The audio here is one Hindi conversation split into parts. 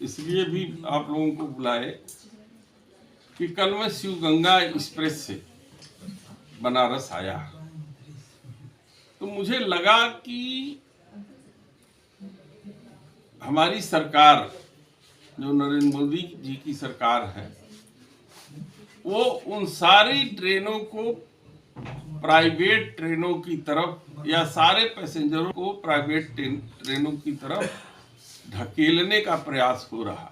इसलिए भी आप लोगों को बुलाए कि कल मैं शिव गंगा एक्सप्रेस से बनारस आया तो मुझे लगा कि हमारी सरकार जो नरेंद्र मोदी जी की सरकार है वो उन सारी ट्रेनों को प्राइवेट ट्रेनों की तरफ या सारे पैसेंजरों को प्राइवेट ट्रेनों की तरफ ढकेलने का प्रयास हो रहा।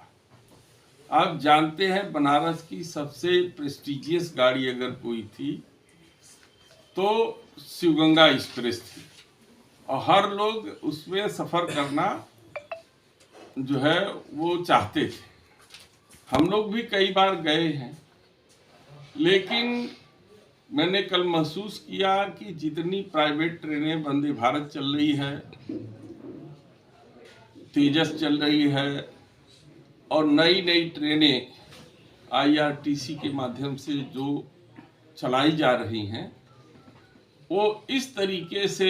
आप जानते हैं बनारस की सबसे प्रेस्टिजियस गाड़ी अगर कोई थी तो शिवगंगा एक्सप्रेस थी और हर लोग उसमें सफ़र करना जो है वो चाहते थे। हम लोग भी कई बार गए हैं, लेकिन मैंने कल महसूस किया कि जितनी प्राइवेट ट्रेनें वंदे भारत चल रही है, तेजस चल रही है और नई नई ट्रेनें IRTC के माध्यम से जो चलाई जा रही हैं वो इस तरीके से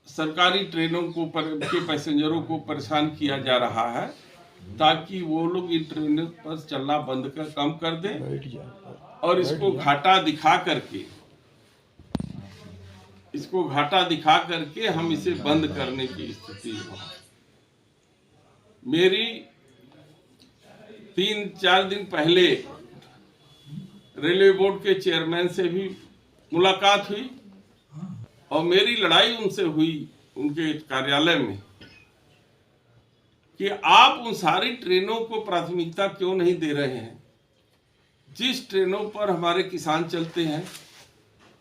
सरकारी ट्रेनों को के पैसेंजरों को परेशान किया जा रहा है ताकि वो लोग इन ट्रेनों पर चलना बंद कम कर दें और इसको घाटा दिखा करके हम इसे बंद करने की स्थिति हो। मेरी 3-4 दिन पहले रेलवे बोर्ड के चेयरमैन से भी मुलाकात हुई और मेरी लड़ाई उनसे हुई उनके कार्यालय में कि आप उन सारी ट्रेनों को प्राथमिकता क्यों नहीं दे रहे हैं जिस ट्रेनों पर हमारे किसान चलते हैं,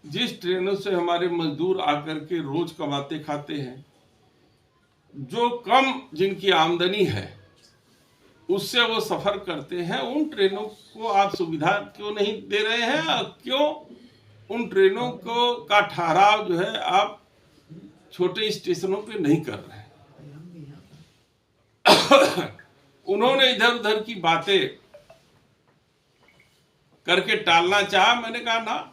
जिस ट्रेनों से हमारे मजदूर आकर के रोज कमाते खाते हैं, जो कम जिनकी आमदनी है उससे वो सफर करते हैं, उन ट्रेनों को आप सुविधा क्यों नहीं दे रहे हैं और क्यों उन ट्रेनों को का ठहराव जो है आप छोटे स्टेशनों पे नहीं कर रहे हैं। उन्होंने इधर उधर की बातें करके टालना चाहा। मैंने कहा ना,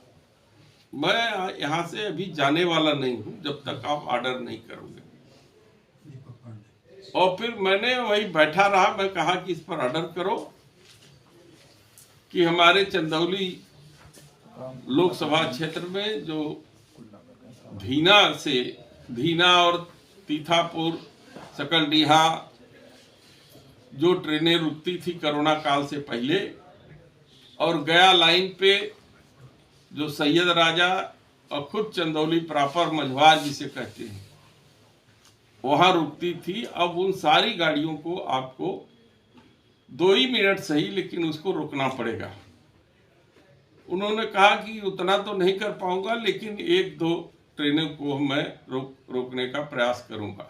मैं यहां से अभी जाने वाला नहीं हूं जब तक आप ऑर्डर नहीं करोगे। और फिर मैंने वही बैठा रहा। मैं कहा कि इस पर ऑर्डर करो कि हमारे चंदौली लोकसभा क्षेत्र में जो धीना और तीथापुर सकलडीहा जो ट्रेनें रुकती थी कोरोना काल से पहले, और गया लाइन पे जो सैयद राजा और खुद चंदौली प्रॉपर मझवार जिसे कहते हैं वहां रुकती थी, अब उन सारी गाड़ियों को आपको 2 ही मिनट सही लेकिन उसको रोकना पड़ेगा। उन्होंने कहा कि उतना तो नहीं कर पाऊंगा लेकिन 1-2 ट्रेनों को मैं रोकने का प्रयास करूंगा।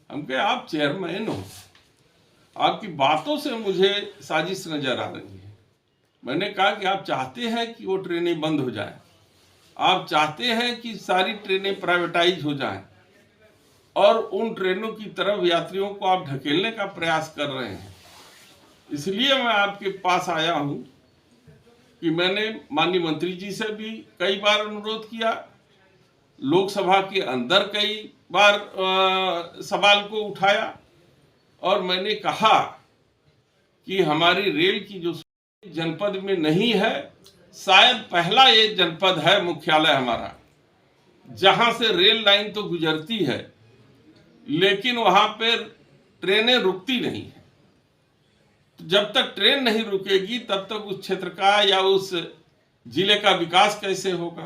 हम कहे आप चेयरमैन हो, आपकी बातों से मुझे साजिश नजर आ रही है। मैंने कहा कि आप चाहते हैं कि वो ट्रेनें बंद हो जाएं, आप चाहते हैं कि सारी ट्रेनें प्राइवेटाइज हो जाएं और उन ट्रेनों की तरफ यात्रियों को आप ढकेलने का प्रयास कर रहे हैं। इसलिए मैं आपके पास आया हूं कि मैंने माननीय मंत्री जी से भी कई बार अनुरोध किया, लोकसभा के अंदर कई बार सवाल को उठाया और मैंने कहा कि हमारी रेल की जो जनपद में नहीं है, शायद पहला ये जनपद है मुख्यालय हमारा जहां से रेल लाइन तो गुजरती है लेकिन वहां पर ट्रेनें रुकती नहीं है। तो जब तक ट्रेन नहीं रुकेगी तब तक उस क्षेत्र का या उस जिले का विकास कैसे होगा।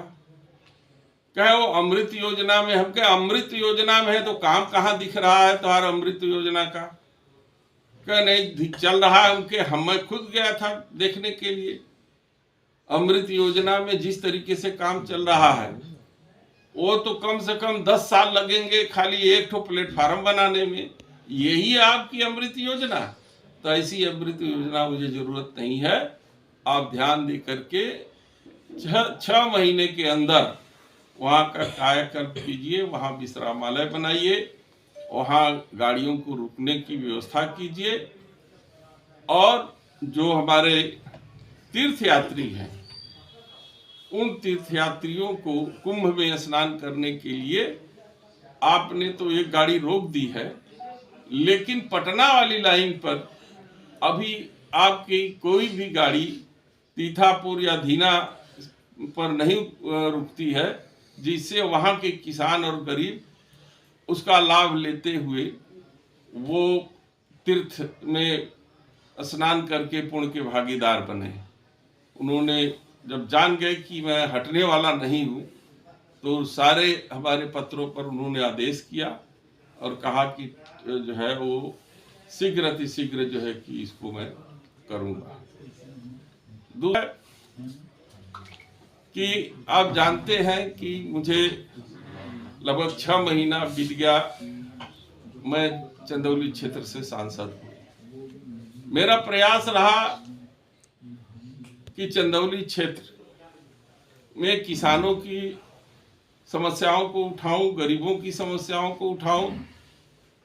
कहे वो अमृत योजना में, हम कहे अमृत योजना में है तो काम कहाँ दिख रहा है तुम्हारा अमृत योजना का। कहे नहीं चल रहा है। उनके मैं खुद गया था देखने के लिए। अमृत योजना में जिस तरीके से काम चल रहा है वो तो कम से कम 10 साल लगेंगे खाली एक ठो प्लेटफार्म बनाने में। यही है आपकी अमृत योजना? तो ऐसी अमृत योजना मुझे जरूरत नहीं है। आप ध्यान दे करके 6 महीने के अंदर वहाँ का कायाकल्प कीजिए, वहाँ विश्रामालय बनाइए, वहाँ गाड़ियों को रुकने की व्यवस्था कीजिए और जो हमारे तीर्थयात्री हैं उन तीर्थयात्रियों को कुंभ में स्नान करने के लिए आपने तो एक गाड़ी रोक दी है, लेकिन पटना वाली लाइन पर अभी आपकी कोई भी गाड़ी तीथापुर या धीना पर नहीं रुकती है, जिससे वहाँ के किसान और गरीब उसका लाभ लेते हुए वो तीर्थ में स्नान करके पुण्य के भागीदार बने। उन्होंने जब जान गए कि मैं हटने वाला नहीं हूँ, तो सारे हमारे पत्रों पर उन्होंने आदेश किया और कहा कि जो है वो शीघ्र अतिशीघ्र जो है कि इसको मैं करूँगा। दूसरा कि आप जानते हैं कि मुझे लगभग 6 महीना बीत गया, मैं चंदौली क्षेत्र से सांसद हूँ। मेरा प्रयास रहा कि चंदौली क्षेत्र में किसानों की समस्याओं को उठाऊं, गरीबों की समस्याओं को उठाऊं।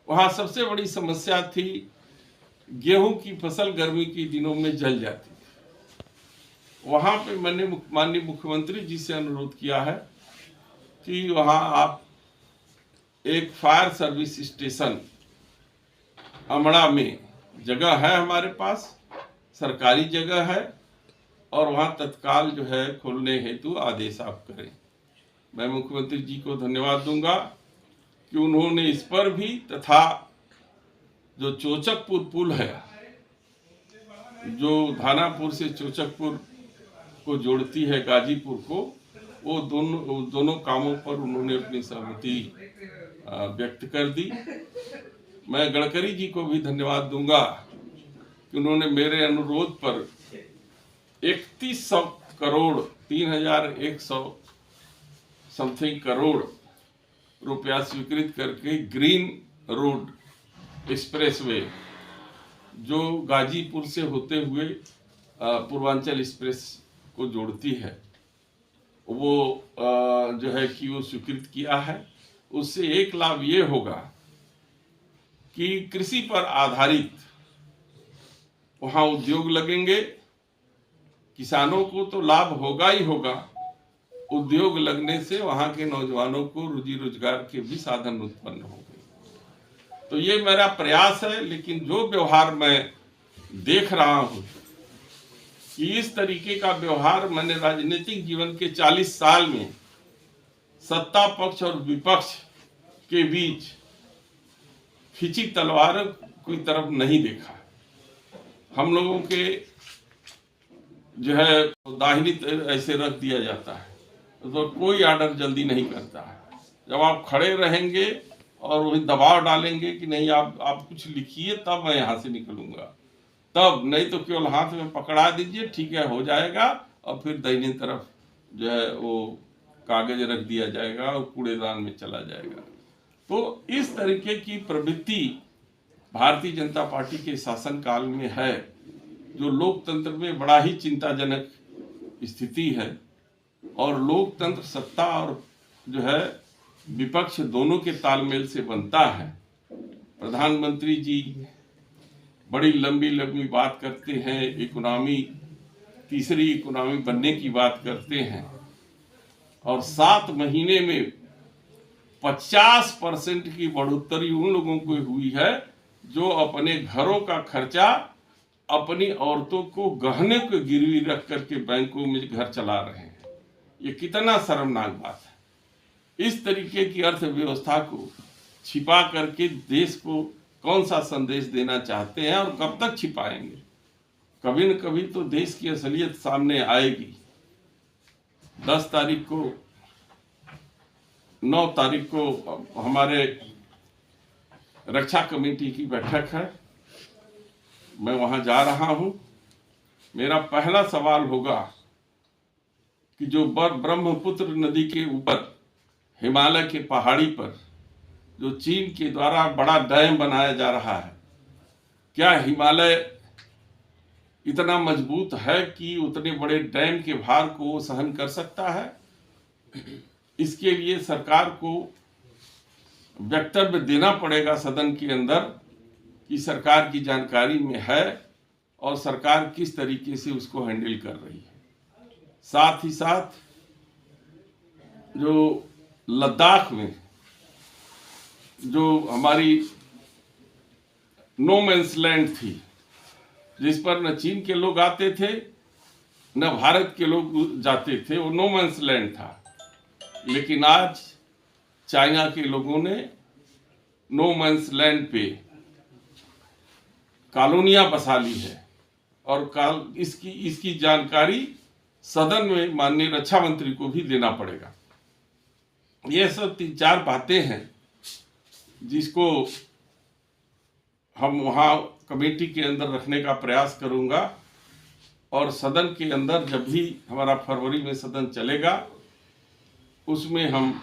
वहाँ सबसे बड़ी समस्या थी गेहूं की फसल गर्मी के दिनों में जल जाती। वहाँ पे मैंने माननीय मुख्यमंत्री जी से अनुरोध किया है कि वहाँ आप एक फायर सर्विस स्टेशन अमड़ा में जगह है, हमारे पास सरकारी जगह है, और वहाँ तत्काल जो है खोलने हेतु आदेश आप करें। मैं मुख्यमंत्री जी को धन्यवाद दूंगा कि उन्होंने इस पर भी, तथा जो चोचकपुर पुल है जो धानापुर से चोचकपुर को जोड़ती है गाजीपुर को, वो दोनों कामों पर उन्होंने अपनी सहमति व्यक्त कर दी। मैं गडकरी जी को भी धन्यवाद दूंगा कि उन्होंने मेरे अनुरोध पर 3100 करोड़ 3100 समथिंग करोड़ रुपया स्वीकृत करके ग्रीन रोड एक्सप्रेसवे जो गाजीपुर से होते हुए पूर्वांचल एक्सप्रेस को जोड़ती है, वो जो है कि वो स्वीकृत किया है। उससे एक लाभ ये होगा कि कृषि पर आधारित वहाँ उद्योग लगेंगे, किसानों को तो लाभ होगा ही होगा, उद्योग लगने से वहाँ के नौजवानों को रोजी रोजगार के भी साधन उत्पन्न होंगे। तो ये मेरा प्रयास है। लेकिन जो व्यवहार मैं देख रहा हूँ कि इस तरीके का व्यवहार मैंने राजनीतिक जीवन के 40 साल में सत्ता पक्ष और विपक्ष के बीच खिंची तलवार की तरफ नहीं देखा। हम लोगों के जो है दाहिनी ऐसे रख दिया जाता है, तो कोई आर्डर जल्दी नहीं करता है। जब आप खड़े रहेंगे और वही दबाव डालेंगे कि नहीं आप कुछ लिखिए तब मैं यहाँ से निकलूंगा, तब, नहीं तो केवल हाथ में पकड़ा दीजिए, ठीक है हो जाएगा, और फिर दाहिनी तरफ जो है वो कागज रख दिया जाएगा और कूड़ेदान में चला जाएगा। तो इस तरीके की प्रवृत्ति भारतीय जनता पार्टी के शासनकाल में है, जो लोकतंत्र में बड़ा ही चिंताजनक स्थिति है। और लोकतंत्र सत्ता और जो है विपक्ष दोनों के तालमेल से बनता है। प्रधानमंत्री जी बड़ी लंबी लंबी बात करते हैं, इकोनॉमी, तीसरी इकोनॉमी बनने की बात करते हैं, और 7 महीने में 50% की बढ़ोतरी उन लोगों को हुई है जो अपने घरों का खर्चा अपनी औरतों को गहने को गिरवी रख करके बैंकों में घर चला रहे हैं। ये कितना शर्मनाक बात है। इस तरीके की अर्थव्यवस्था को छिपा करके देश को कौन सा संदेश देना चाहते हैं और कब तक छिपाएंगे? कभी न कभी तो देश की असलियत सामने आएगी। 10 तारीख को 9 तारीख को हमारे रक्षा कमेटी की बैठक है, मैं वहां जा रहा हूं। मेरा पहला सवाल होगा कि जो ब्रह्मपुत्र नदी के ऊपर हिमालय के पहाड़ी पर जो चीन के द्वारा बड़ा डैम बनाया जा रहा है, क्या हिमालय इतना मजबूत है कि उतने बड़े डैम के भार को वो सहन कर सकता है? इसके लिए सरकार को वक्तव्य देना पड़ेगा सदन के अंदर कि सरकार की जानकारी में है और सरकार किस तरीके से उसको हैंडल कर रही है। साथ ही साथ जो लद्दाख में जो हमारी नो मैंस लैंड थी, जिस पर न चीन के लोग आते थे न भारत के लोग जाते थे, वो नो मैंस लैंड था। लेकिन आज चाइना के लोगों ने नो मैंस लैंड पे कॉलोनियां बसा ली है, और इसकी जानकारी सदन में माननीय रक्षा मंत्री को भी देना पड़ेगा। ये सब 3-4 बातें हैं जिसको हम वहाँ कमेटी के अंदर रखने का प्रयास करूंगा, और सदन के अंदर जब भी हमारा फरवरी में सदन चलेगा उसमें हम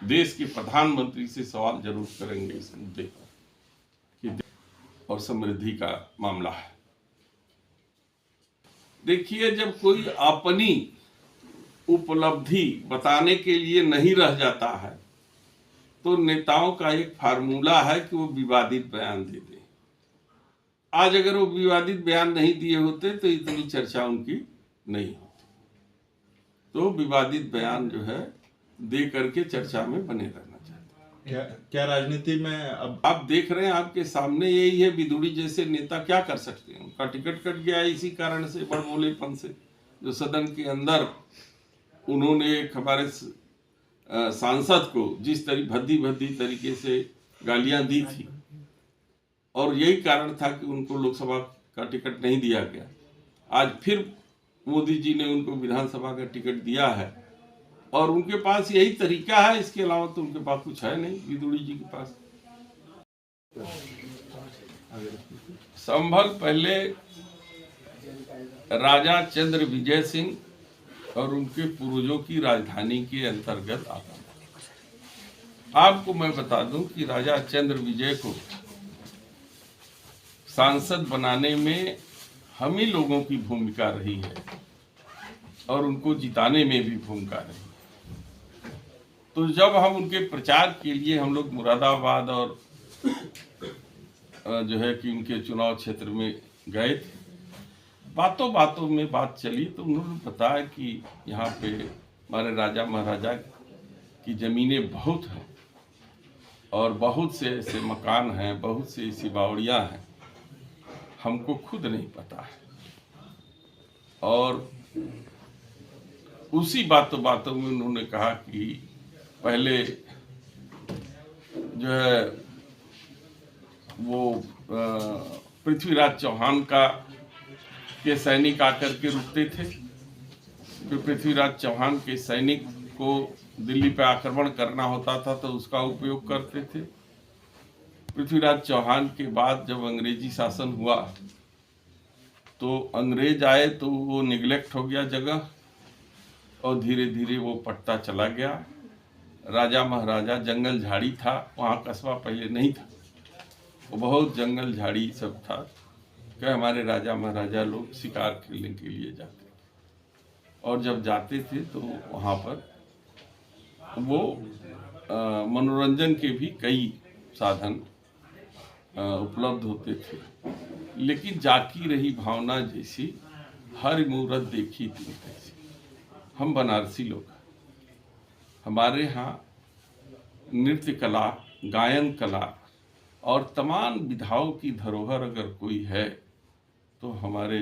देश के प्रधानमंत्री से सवाल जरूर करेंगे इस मुद्दे पर, और समृद्धि का मामला है। देखिए, जब कोई अपनी उपलब्धि बताने के लिए नहीं रह जाता है तो नेताओं का एक फार्मूला है कि वो विवादित बयान दे दें। आज अगर वो विवादित बयान नहीं दिए होते तो इतनी चर्चा उनकी नहीं होती। तो विवादित बयान जो है दे करके चर्चा में बने रहना चाहते हैं। क्या राजनीति में अब आप देख रहे हैं, आपके सामने यही है। विदुड़ी जैसे नेता क्या कर सकते हैं? उनका टिकट कट गया इसी कारण से, बड़बोलेपन से, जो सदन के अंदर उन्होंने एक हमारे सांसद को जिस भद्दी तरीके से गालियां दी थी, और यही कारण था कि उनको लोकसभा का टिकट नहीं दिया गया। आज फिर मोदी जी ने उनको विधानसभा का टिकट दिया है, और उनके पास यही तरीका है, इसके अलावा तो उनके पास कुछ है नहीं विदुड़ी जी के पास। संभल पहले राजा चंद्र विजय सिंह और उनके पूर्वजों की राजधानी के अंतर्गत आता है। आपको मैं बता दूं कि राजा चंद्र विजय को सांसद बनाने में हम ही लोगों की भूमिका रही है, और उनको जिताने में भी भूमिका रही है। तो जब हम उनके प्रचार के लिए हम लोग मुरादाबाद और जो है कि उनके चुनाव क्षेत्र में गए थे, बातों बातों में बात चली तो उन्होंने बताया कि यहाँ पे हमारे राजा महाराजा की ज़मीनें बहुत हैं, और बहुत से ऐसे मकान हैं, बहुत से ऐसी बावड़ियाँ हैं, हमको खुद नहीं पता है। और उसी बातों बातों में उन्होंने कहा कि पहले जो है वो पृथ्वीराज चौहान के सैनिक आकर के रुकते थे। फिर पृथ्वीराज चौहान के सैनिक को दिल्ली पे आक्रमण करना होता था तो उसका उपयोग करते थे। पृथ्वीराज चौहान के बाद जब अंग्रेजी शासन हुआ तो अंग्रेज आए तो वो निगलेक्ट हो गया जगह, और धीरे धीरे वो पटता चला गया। राजा महाराजा, जंगल झाड़ी था वहाँ, कस्बा पहले नहीं था, वो बहुत जंगल झाड़ी सब था कि हमारे राजा महाराजा लोग शिकार खेलने के लिए जाते थे, और जब जाते थे तो वहाँ पर वो मनोरंजन के भी कई साधन उपलब्ध होते थे। लेकिन जाकी रही भावना जैसी, हर मूरत देखी थी तैसी। हम बनारसी लोग, हमारे यहाँ नृत्य कला, गायन कला और तमाम विधाओं की धरोहर अगर कोई है तो हमारे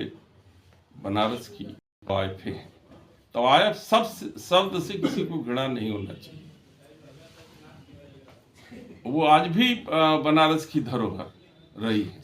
बनारस की तवायफें हैं। तवायफ शब्द से किसी को घृणा नहीं होना चाहिए। वो आज भी बनारस की धरोहर रही है।